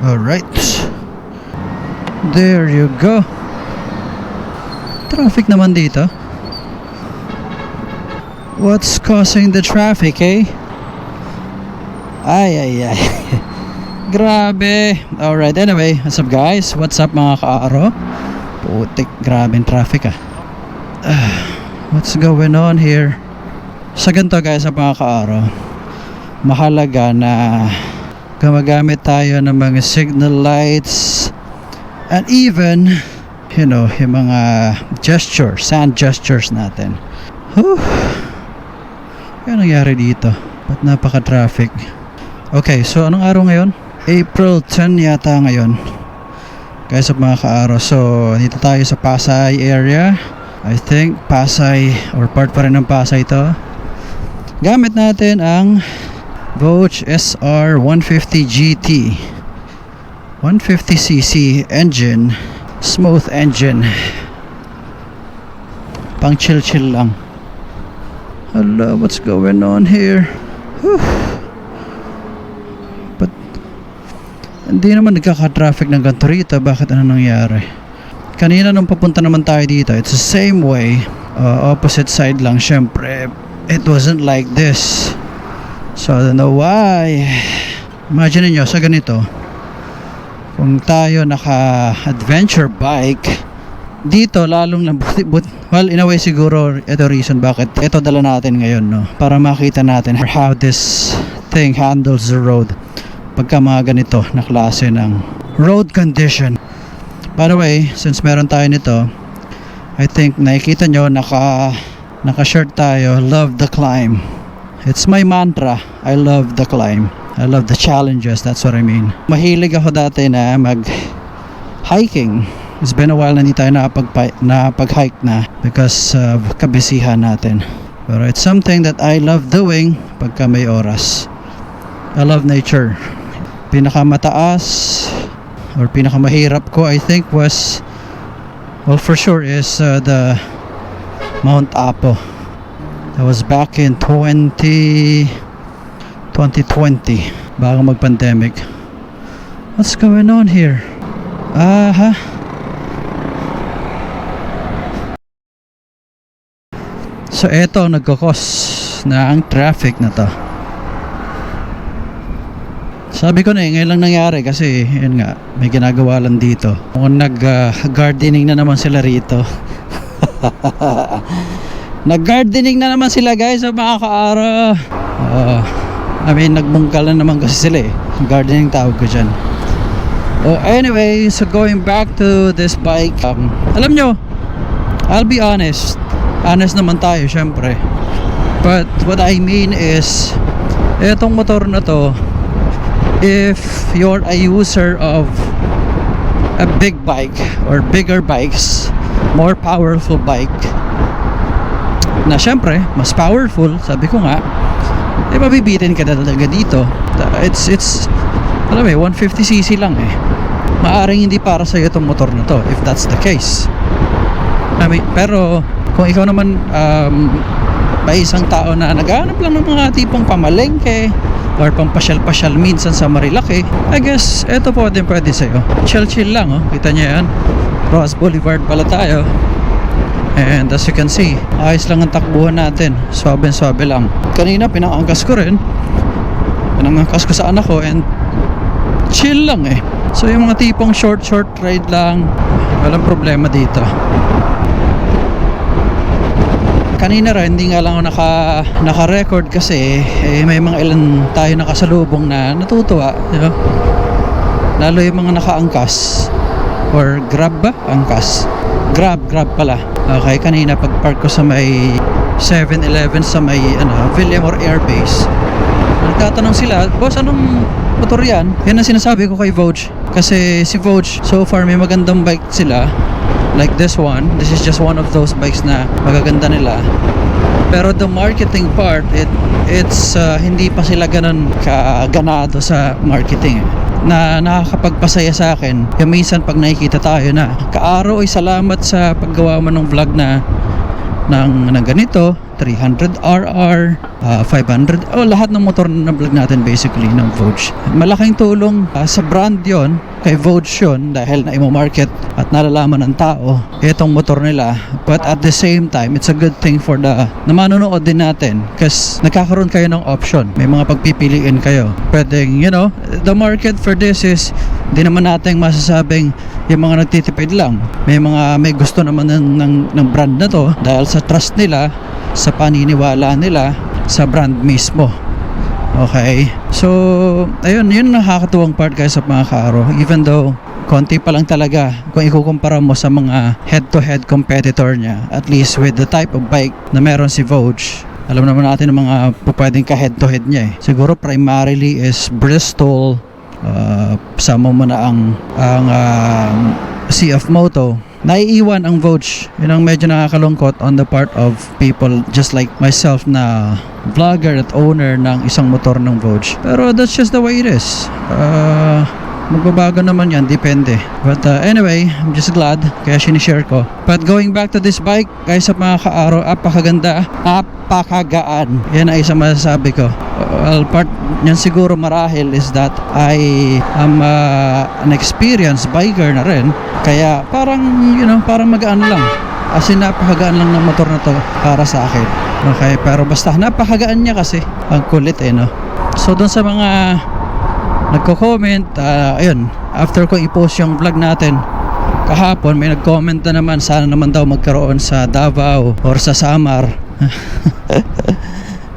Alright. There you go. Traffic naman dito. What's causing the traffic, eh? Ay. Grabe. Alright, anyway. What's up, guys? What's up, mga kaaro? Putik, grabe yung traffic, ah. What's going on here? Sa ganito, guys, mga kaaro, mahalaga na gumagamit tayo ng mga signal lights and even, you know, yung mga gestures, hand gestures natin. Whew. Ano nangyari dito? Ba't napaka-traffic? Okay, so anong araw ngayon? April 10 yata ngayon, guys, mga kaaro. So dito tayo sa Pasay area. I think Pasay or part pa rin ng Pasay ito. Gamit natin ang Voach SR 150 GT 150cc engine, smooth engine, pang chill lang. Hello, what's going on here? Whew. But hindi naman nagkaka-traffic ng ganito rito. Bakit, ano nangyari? Kanina nung papunta naman tayo dito, it's the same way, opposite side lang. Syempre it wasn't like this. So I don't know why. Imagine niyo sa ganito, kung tayo naka-adventure bike dito, lalong well, in a way siguro ito reason bakit ito dala natin ngayon, no? Para makita natin how this thing handles the road pagka mga ganito na klase ng road condition. By the way, since meron tayo nito, I think nakikita nyo naka-shirt tayo, love the climb. It's my mantra. I love the climb. I love the challenges. That's what I mean. Mahilig ako dati na mag-hiking. It's been a while na hindi tayo napag-hike na because of kabisihan natin. Pero it's something that I love doing pagka may oras. I love nature. Pinakamataas or pinakamahirap ko, I think, was, well, for sure is the Mount Apo. That was back in 2020, bago mag-pandemic. What's going on here? So eto, nagkakos na ang traffic na to. Sabi ko na ngayon lang nangyari kasi yun nga, may ginagawa lang dito. Kung nag-gardening na naman sila rito. Nag-gardening na naman sila, guys, sa mga kaara. I mean, nagbungkal na naman kasi sila, eh. Gardening tawag ko dyan. Anyway, so going back to this bike, alam nyo, I'll be honest. Honest naman tayo, syempre. But what I mean is, etong motor na to, if you're a user of a big bike or bigger bikes, more powerful bike, na syempre mas powerful, sabi ko nga, mabibitin ka na talaga dito. It's alam mo, 150cc lang, eh. Maaring hindi para sa iyo itong motor na to if that's the case. I mean, pero kung ikaw naman may isang tao na naghahanap lang ng mga tipong pamalengke or pampasyal-pasyal minsan sa Marilaki, I guess eto pwede sa'yo. Chill lang, oh. Kita niya yan, Ross Boulevard pala tayo. And as you can see, ayos lang ang takbuhan natin. Swabe lang. Kanina pinangangkas ko rin. Pinangangkas ko sa anak ko and chill lang, eh. So yung mga tipong short ride lang, walang problema dito. Kanina rin, hindi nga lang ako naka-record kasi may mga ilan tayo nakasalubong na natutuwa, you know? Lalo yung mga nakaangkas or grab ba? Angkas. Grab pala. Okay, kanina pag-park ko sa may 7-Eleven sa may Villamor Air Base, nagtatanong sila, boss, anong motor yan? Yan ang sinasabi ko kay Voach. Kasi si Voach, so far may magandang bike sila. Like this one. This is just one of those bikes na magaganda nila. Pero the marketing part, it's hindi pa sila ganun kaganado sa marketing, na nakakapagpasaya sa akin. Yung minsan pag nakikita tayo na, Kaaro, ay salamat sa paggawa mo ng vlog na ng ganito. 300RR, 500, lahat ng motor na vlog natin basically ng Vogue. Malaking tulong sa brand yon, kay Vogue yun, dahil na-market at nalalaman ng tao itong motor nila. But at the same time, it's a good thing for na manonood din natin kasi nagkakaroon kayo ng option. May mga pagpipiliin kayo. Pwedeng, the market for this is, di naman natin masasabing yung mga nagtitipid lang. May gusto naman ng brand na to dahil sa trust nila, sa paniniwala nila sa brand mismo. Okay, so ayun, yun nakakatuwang part guys sa mga ka-aro. Even though konti pa lang talaga kung ikukumpara mo sa mga head-to-head competitor niya, at least with the type of bike na meron si Vogue. Alam naman natin ang mga pwedeng ka head-to-head niya siguro primarily is Bristol, sama mo na ang CF Moto. Naiiwan ang Vogue. Yun ang medyo nakakalungkot on the part of people just like myself na vlogger at owner ng isang motor ng Vogue. Pero that's just the way it is. Magbabago naman yan, depende. But anyway, I'm just glad kaya sinishare ko. But going back to this bike, guys, sa mga ka-aro, apakaganda, apakagaan. Yan ay isang masasabi ko. Well, part niyan siguro marahil is that I am an experienced biker na rin. Kaya parang, parang magaan lang. As in, napakagaan lang ng motor na to para sa akin. Okay, pero basta napakagaan niya kasi. Ang kulit no. So, dun sa mga nagko-comment, ayun, after ko i-post yung vlog natin kahapon, may nag-comment na naman, sana naman daw magkaroon sa Davao or sa Samar.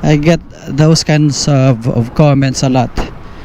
I get those kinds of comments a lot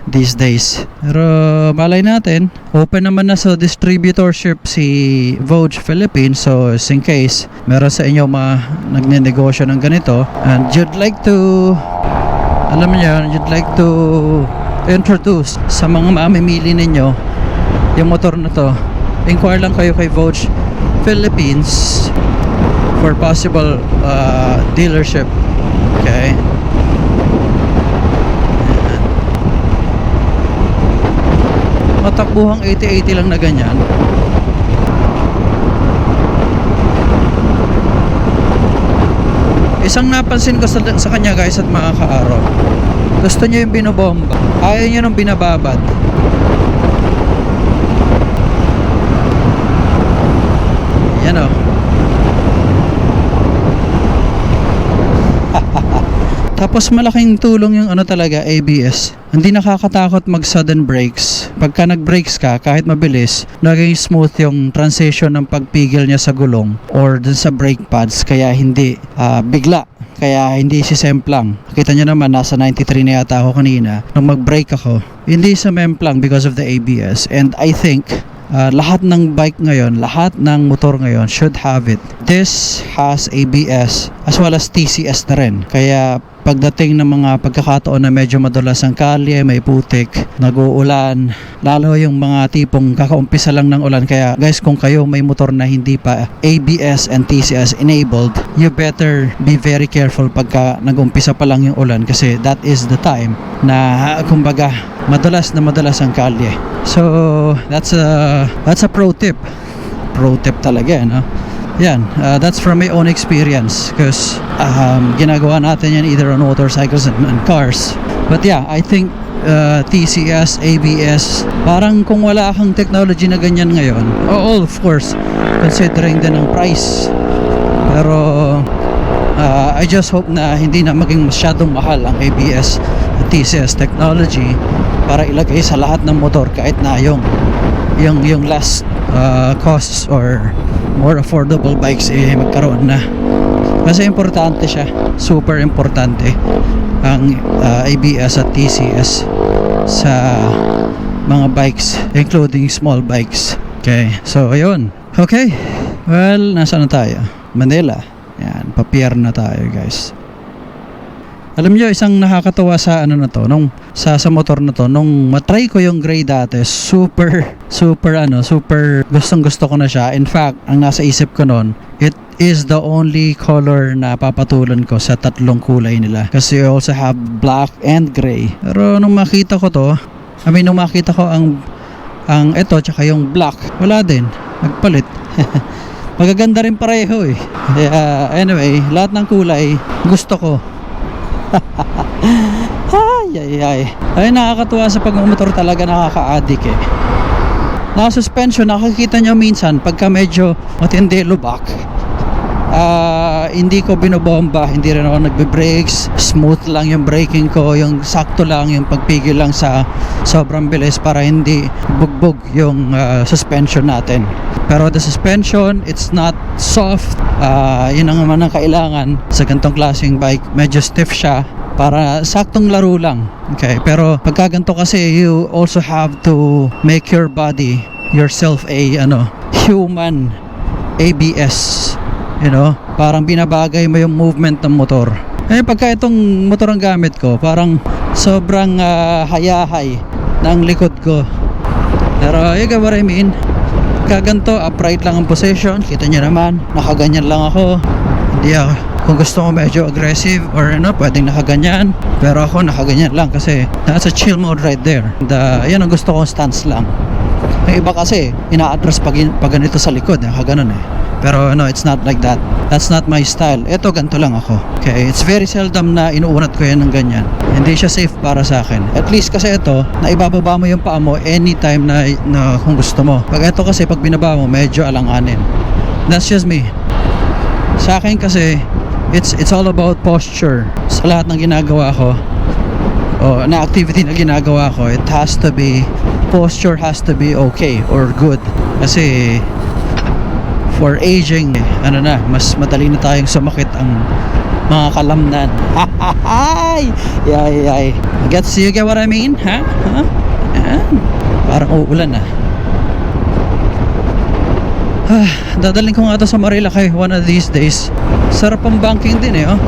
these days. Pero malay natin, open naman na sa distributorship si Vogue Philippines. So in case meron sa inyo nagnenegosyo ng ganito and you'd like to, alam niyo, you'd like to introduce sa mga mamimili ninyo yung motor na to, inquire lang kayo kay Vogue Philippines for possible dealership. Okay, matakbuhang 80-80 lang na ganyan. Isang napansin ko sa kanya guys at mga ka-aro, gusto niya yung binobomba, ayaw niya nung binababad. Yan o. Tapos malaking tulong yung talaga, ABS. Hindi nakakatakot mag sudden brakes. Pagka nag-brakes ka, kahit mabilis, naging smooth yung transition ng pagpigil niya sa gulong or dun sa brake pads, kaya hindi bigla. Kaya hindi si semplang. Kita nyo naman, nasa 93 na yata ako kanina. Nung mag-brake ako, hindi sa memplang because of the ABS. And I think lahat ng bike ngayon, lahat ng motor ngayon should have it. This has ABS as well as TCS na rin. Kaya pagdating ng mga pagkakataon na medyo madulas ang kalye, may putik, nag-uulan, lalo yung mga tipong kakaumpisa lang ng ulan. Kaya guys, kung kayo may motor na hindi pa ABS and TCS enabled, you better be very careful pagka nag-umpisa pa lang yung ulan, kasi that is the time na kumbaga madulas ang kalye. So that's a pro tip talaga, no? Yan, that's from my own experience because ginagawa natin yan either on motorcycles and cars. But yeah, I think TCS, ABS, parang kung wala kang technology na ganyan ngayon, of course, considering din ang price. Pero I just hope na hindi na maging masyadong mahal ang ABS at TCS technology para ilagay sa lahat ng motor, kahit na yung last costs or more affordable bikes magkaroon na. Kasi importante siya, super importante ang ABS at TCS sa mga bikes, including small bikes. Okay, so ayun. Okay, well, nasaan na tayo? Manila. Yan, papier na tayo guys. Alam niyo, isang nakakatawa sa sa motor na to, nung matry ko yung gray dati, super gustong-gusto ko na siya. In fact, ang nasa isip ko noon, it is the only color na papatulan ko sa tatlong kulay nila. Kasi you also have black and gray. Pero nung makita ko ang ito tsaka yung black, wala din, nagpalit. magaganda rin pareho eh. Kaya anyway, lahat ng kulay gusto ko. Ay, nakakatuwa sa pagmumotor, talaga nakaka-addict eh. Naka-suspension, nakikita nyo minsan pagka medyo matindi lubak, hindi ko binobomba, hindi rin ako nagbe-brakes, smooth lang yung braking ko, yung sakto lang yung pagpigil lang sa sobrang bilis para hindi bugbog yung suspension natin. Pero the suspension, it's not soft. Yun ang naman ang kailangan sa ganitong klaseng bike, medyo stiff siya para saktong laro lang. Okay, pero pagka ganito kasi, you also have to make your body, yourself a human ABS. You know, parang binabagay mo yung movement ng motor. Eh pagka itong motor ang gamit ko, parang sobrang hayahay ng likod ko. Pero you get what I mean. Kaganto, upright lang ang position. Kita nyo naman, nakaganyan lang ako. Hindi ako, kung gusto mo medyo aggressive or pwedeng nakaganyan. Pero ako nakaganyan lang kasi nasa chill mode right there. And yan ang gusto kong stance lang. Yung iba kasi, ina-address pag ganito sa likod, nakaganon eh. Pero no, it's not like that. That's not my style. Ito, ganito lang ako. Okay, it's very seldom na inuunat ko yan ng ganyan. Hindi siya safe para sa akin. At least kasi ito, na ibababa mo yung paa mo anytime na kung gusto mo. Pag ito kasi, pag binaba mo, medyo alanganin. That's just me. Sa akin kasi, it's all about posture. Sa lahat ng ginagawa ko, na activity na ginagawa ko, it has to be, posture has to be okay or good. Kasi for aging, mas madali na tayong sumakit ang mga kalamnan. Yay. You get what I mean? Ha? Parang uulan na. Dadaling ko nga ito sa Marilaki one of these days. Sarap ang banking din eh, oh.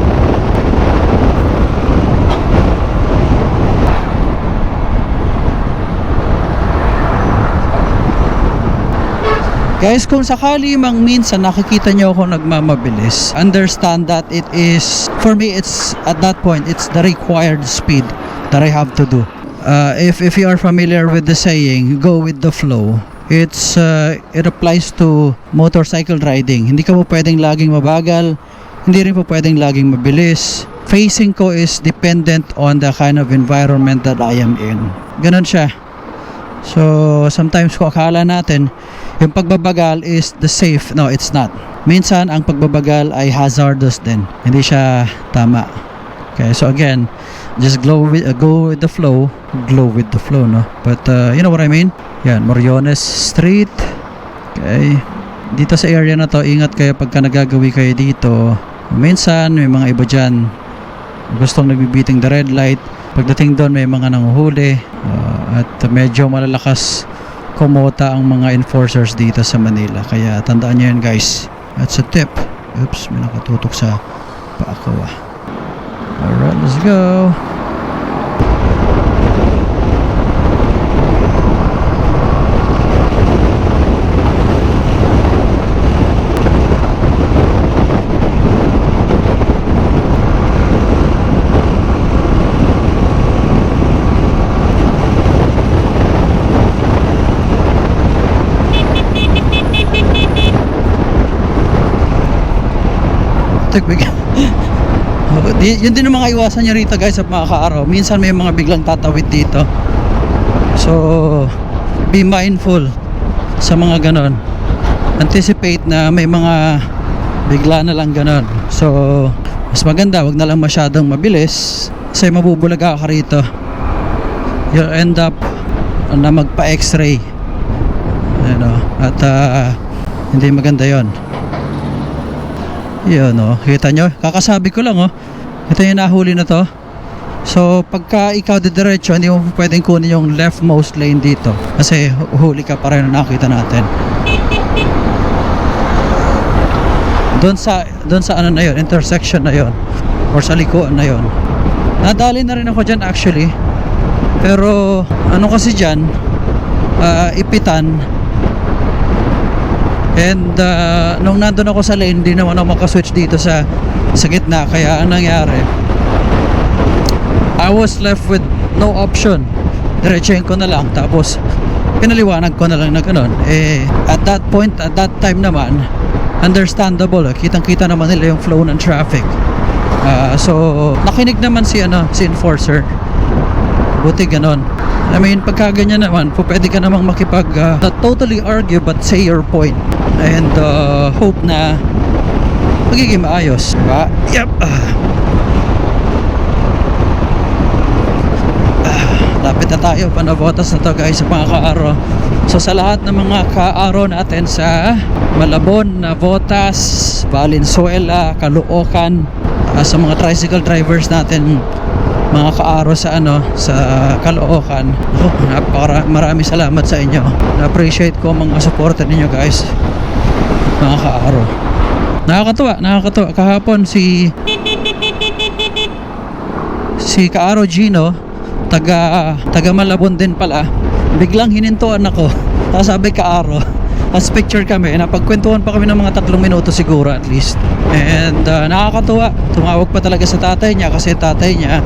Guys, kung sakali mang minsan nakikita nyo ako nagmamabilis, understand that it is, for me, it's at that point, it's the required speed that I have to do. If you are familiar with the saying, go with the flow, it applies to motorcycle riding. Hindi ka po pwedeng laging mabagal, hindi rin po pwedeng laging mabilis. Facing ko is dependent on the kind of environment that I am in. Ganon siya. So sometimes kung akala natin yung pagbabagal is the safe, no, it's not. Minsan ang pagbabagal ay hazardous din, hindi siya tama. Okay, so again, just go with the flow, no. But you know what I mean? Yan, Moriones Street. Okay, dito sa area na to, ingat kayo pagka nagagawi kayo dito. Minsan may mga iba dyan gustong nagbibiting the red light. Pagdating doon may mga nanguhuli, at medyo malalakas kumota ang mga enforcers dito sa Manila. Kaya tandaan nyo yun, guys. That's a tip. Oops, may nakatutok sa paa ko. Alright, let's go. Yun din ang mga iwasan nyo rito, guys, sa mga kaaraw. Minsan may mga biglang tatawid dito, so be mindful sa mga ganon. Anticipate na may mga bigla na lang ganon. So mas maganda wag na lang masyadong mabilis kasi mabubulaga ka rito. You'll end up na magpa x-ray, at hindi maganda yon. Yun, kita nyo, kakasabi ko lang, ito yung nahuli na to. So pagka ikaw diretso, hindi mo pwedeng kunin yung leftmost lane dito kasi huli ka pa rin, nakita natin doon sa na yun, intersection na yun, or sa likuan na yun. Nadali na rin ako dyan actually, pero kasi dyan, ipitan. And nung nandun ako sa lane, hindi naman ako makaswitch dito sa gitna. Kaya anong nangyari, I was left with no option. Diretsuhin ko na lang, tapos pinaliwanag ko na lang na gano'n. At that point, at that time naman, understandable. Kitang-kita naman nila yung flow ng traffic. So nakinig naman si enforcer. Buti ganon. I mean, pagka ganyan naman, pwede ka namang makipag not totally argue but say your point and hope na magiging maayos, diba? Yep. Lapit na tayo, panabotas na to guys sa mga kaaro. So sa lahat ng mga kaaro natin sa Malabon, Navotas, Valenzuela, Caloocan, sa mga tricycle drivers natin, mga kaaro sa sa Caloocan, maraming salamat sa inyo. Na-appreciate ko mga supporter ninyo guys, mga kaaro. Nakakatuwa. Kahapon si Kaaro Gino, taga Malabon din pala, biglang hinintuan ako. Tapos sabi Kaaro, as picture kami, napagkwentuhan pa kami ng mga 3 minuto siguro at least. And nakakatuwa, tumawag pa talaga sa tatay niya kasi tatay niya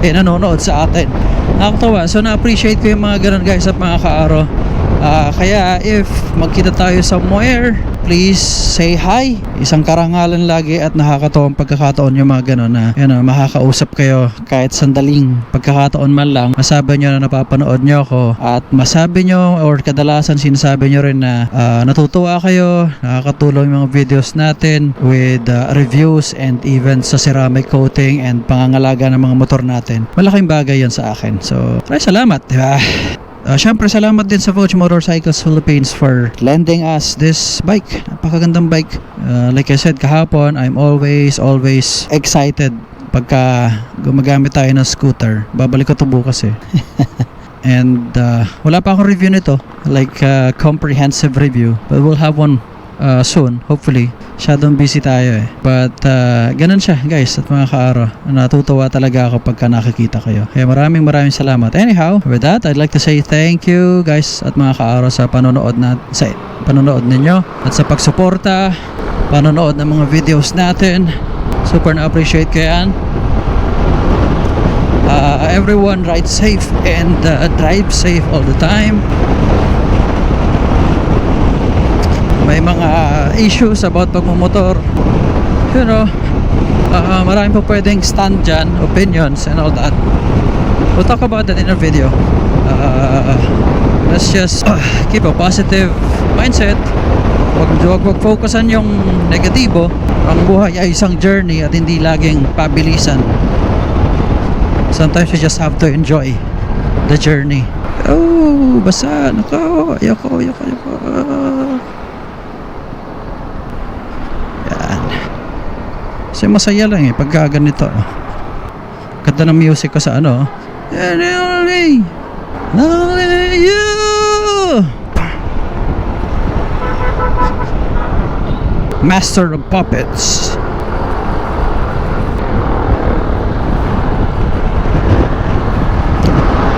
nanonood sa atin. Nakakatuwa. So na-appreciate ko yung mga ganun guys at mga kaaro. Kaya if magkita tayo somewhere, please say hi. Isang karangalan lagi at nakakatawang pagkakataon yung mga ganun na makakausap kayo kahit sandaling pagkakataon man lang. Masabi nyo na napapanood nyo ako at masabi nyo or kadalasan sinasabi nyo rin na natutuwa kayo, nakakatulong yung mga videos natin with reviews and even sa ceramic coating and pangangalaga ng mga motor natin. Malaking bagay yan sa akin. So, salamat, diba? Syempre salamat din sa Vogue Motorcycles Philippines for lending us this bike. Napakagandang bike. Like I said kahapon, I'm always excited pagka gumagamit tayo ng scooter. Babalik ko to bukas eh. And wala pa akong review nito, like comprehensive review, but we'll have one soon, hopefully. Masyadong busy tayo eh. But ganun siya guys at mga kaaro. Natutuwa talaga ako pagka nakikita kayo. Kaya maraming salamat. Anyhow, with that, I'd like to say thank you guys at mga kaaro sa panonood ninyo at sa pagsuporta, panonood ng mga videos natin. Super na-appreciate ko yan. Everyone ride safe and drive safe all the time. May mga issues about pagmumotor, marami po pwedeng stand dyan, opinions and all that. We'll talk about that in a video. Let's just keep a positive mindset. Huwag focusan yung negatibo. Ang buhay ay isang journey at hindi laging pabilisan. Sometimes you just have to enjoy the journey. Oh, basa, ayoko. Kasi masaya lang eh pagka ganito. Ganda ng music ko sa only you. Master of Puppets.